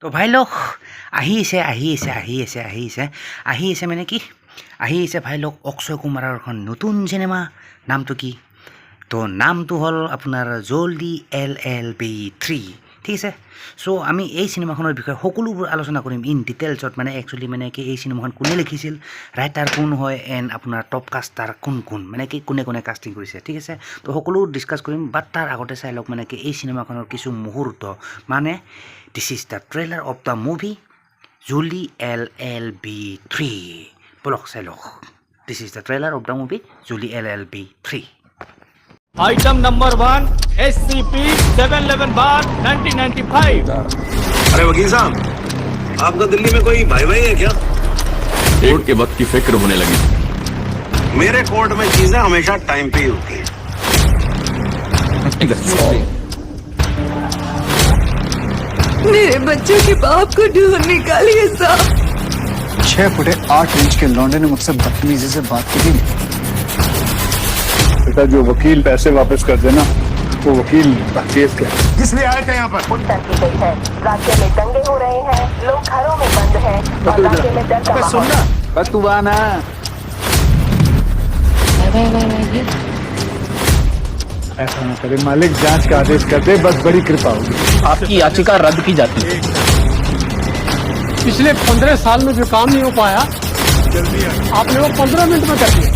তো ভাই লোক আহিছে মানে কি আহিছে ভাই লোক অক্ষয় কুমাৰৰ এখন নতুন চিনেমা নামটো কি তো নামটো হ'ল আপোনাৰ জল্দি LLB3 ঠিক আছে চ' আমি এই চিনেমাখনৰ বিষয়ে সকলোবোৰ আলোচনা কৰিম ইন ডিটেইলছত মানে একচুৱেলি মানে কি এই চিনেমাখন কোনে লিখিছিল ৰাইটাৰ কোন হয় এণ্ড আপোনাৰ টপ কাষ্টাৰ কোন মানে কি কোনে কাষ্টিং কৰিছে ঠিক আছে তো সকলো ডিছকাছ কৰিম বাট তাৰ আগতে চাই লওক মানে কি এই চিনেমাখনৰ কিছু মুহূৰ্ত মানে this is the trailer of the movie Jolly LLB3 বলক চাই লওক this is the trailer of the movie Jolly LLB3 item number 1 SCP-711 बार 1995। अरे वकील साहब, आपका दिल्ली में कोई भाई है क्या? कोर्ट के वक्त की फिक्र होने लगी। मेरे कोर्ट में चीजें हमेशा टाइम पे ही होती है। मेरे बच्चों के बाप को ढूंढ निकालिए साहब। 6 फुटे 8 इंच के लौंडे ने मुझसे बदतमीजी से बात की थी। बेटा जो वकील पैसे वापस कर देना वो वकील केस क्या किस लिए आए थे यहाँ पर? उत्तर की गई है। राज्य में दंगे हो रहे हैं, लोग घरों में बंद हैं और राज्य में डर का माहौल सुनना बस तू आना ऐसा ना करे मालिक जांच का आदेश कर दे बस बड़ी कृपा होगी आपकी याचिका रद्द की जाती है। पिछले 15 साल में जो काम नहीं हो पाया आपने वो 15 मिनट में कर दिया।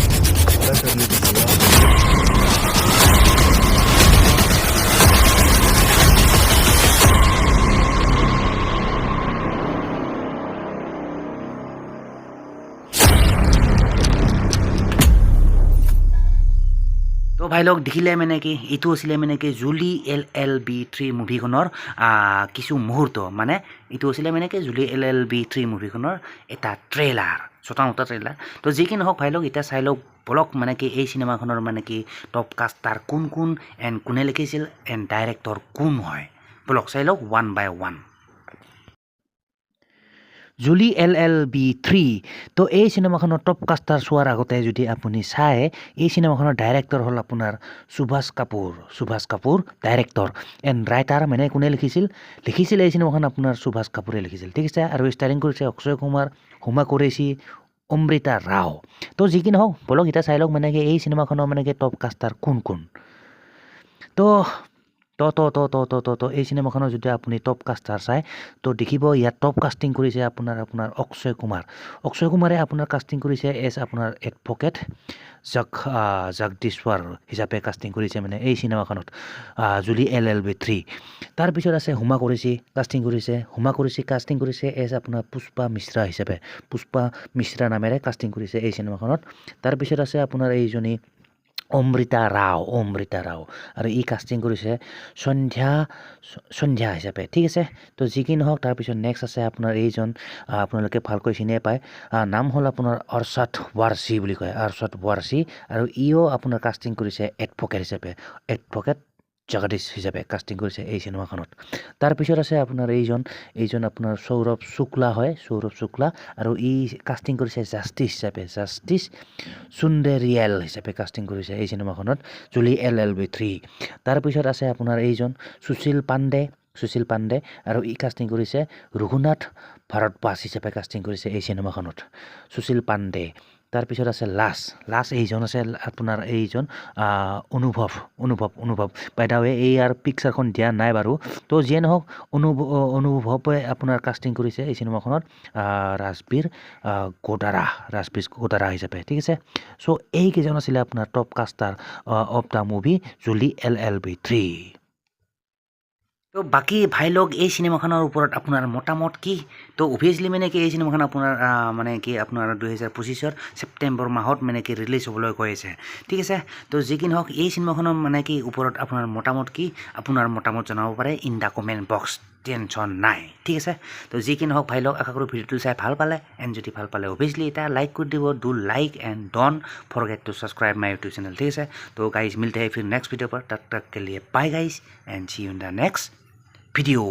তো ভাই লোক দেখিলে মানে কি এইটো আছিলে মানে কি জুলি LLB3 মুভিখনৰ কিছু মুহূৰ্ত মানে এইটো আছিলে মানে কি জুলি LLB3 মুভিখনৰ এটা ট্ৰেইলাৰ ছটা ট্ৰেইলাৰ তো যি কি নহওক ভাই লোক এতিয়া চাই লওক বলক মানে কি এই চিনেমাখনৰ মানে কি টপ কাষ্টাৰ কোন এণ্ড কোনে লিখিছিল এণ্ড ডাইৰেক্টৰ কোন হয় বলক চাই লওক ওৱান বাই ওৱান জুলি LLB3 তো এই চিনেমাখনৰ টপ কাষ্টাৰ চোৱাৰ আগতে যদি আপুনি চায় এই চিনেমাখনৰ ডাইৰেক্টৰ হ'ল আপোনাৰ Subhash Kapoor director and writer মানে কোনে লিখিছিল এই চিনেমাখন আপোনাৰ সুভাষ কাপুৰে লিখিছিল ঠিক আছে আৰু ষ্টাৰিং কৰিছে অক্ষয় কুমাৰ হুমা কুৰেশ্বি অমৃতা ৰাও তো যি কি নহওক বলক এতিয়া চাই লওক মানে কি এই চিনেমাখনৰ মানে কি টপ কাষ্টাৰ কোন তো এই চিনেমাখনৰ যদি আপুনি টপ কাষ্টাৰ চায় তো দেখিব ইয়াত টপ কাষ্টিং কৰিছে আপোনাৰ অক্ষয় কুমাৰে আপোনাৰ কাষ্টিং কৰিছে এজ আপোনাৰ এডভকেট জগদীশ্বৰ হিচাপে কাষ্টিং কৰিছে মানে এই চিনেমাখনত জুলি LLB3 তাৰপিছত আছে হুমা কুৰেশ্বি কাষ্টিং কৰিছে এজ আপোনাৰ পুষ্পা মিশ্ৰা নামেৰে কাষ্টিং কৰিছে এই চিনেমাখনত তাৰপিছত আছে আপোনাৰ এইজনী অমৃতা ৰাও আৰু ই কাষ্টিং কৰিছে সন্ধ্যা হিচাপে ঠিক আছে তো যি কি নহওক তাৰপিছত নেক্সট আছে আপোনাৰ এইজন আপোনালোকে ভালকৈ চিনিয়ে পায় নাম হ'ল আপোনাৰ অৰ্ষদ ৱাৰচি বুলি কয় আৰু ইও আপোনাৰ কাষ্টিং কৰিছে এডভকেট জগদীশ হিচাপে কাষ্টিং কৰিছে এই চিনেমাখনত তাৰপিছত আছে আপোনাৰ এইজন আপোনাৰ সৌৰভ শুক্লা আৰু ই কাষ্টিং কৰিছে জাষ্টিছ সুন্দেৰিয়েল হিচাপে কাষ্টিং কৰিছে এই চিনেমাখনত জুলি LLB3 তাৰপিছত আছে আপোনাৰ এইজন সুশীল পাণ্ডে আৰু ই কাষ্টিং কৰিছে ৰঘুনাথ ভাৰদ্বাজ হিচাপে কাষ্টিং কৰিছে এই চিনেমাখনত সুশীল পাণ্ডে তাৰপিছত আছে লাষ্ট এইজন আছে আপোনাৰ এইজন অনুভৱ বাই দা ৱে এই আৰু পিকচাৰখন দিয়া নাই বাৰু তো যিয়ে নহওক অনুভৱে আপোনাৰ কাষ্টিং কৰিছে এই চিনেমাখনত ৰাজবীৰ গোদাৰা হিচাপে ঠিক আছে চ' এইকেইজন আছিলে আপোনাৰ top caster of the movie Jolly LLB3 তো বাকী ভাই লগ এই চিনেমাখনৰ ওপৰত আপোনাৰ মতামত কি তো অভিয়াছলি মানে কি এই চিনেমাখন আপোনাৰ মানে কি আপোনাৰ 2025 ছেপ্টেম্বৰ মাহত মানে কি ৰিলিজ হ'বলৈ গৈ আছে ঠিক আছে তো যি কি নহওক এই চিনেমাখনৰ মানে কি ওপৰত আপোনাৰ মতামত কি আপোনাৰ মতামত জনাব পাৰে in the comment box tension নাই ঠিক আছে তো যি কি নহওক ভাই লগ আশা কৰোঁ ভিডিঅ'টো চাই ভাল পালে এণ্ড যদি ভাল পালে অভিয়াছলি এটা লাইক কৰি দিব do like and don't forget two subscribe my YouTube channel ঠিক আছে তো গাইজ মিলতে हैं फिर नेक्स्ट वीडियो पर तब तक के लिए bye guys and see you in the next video.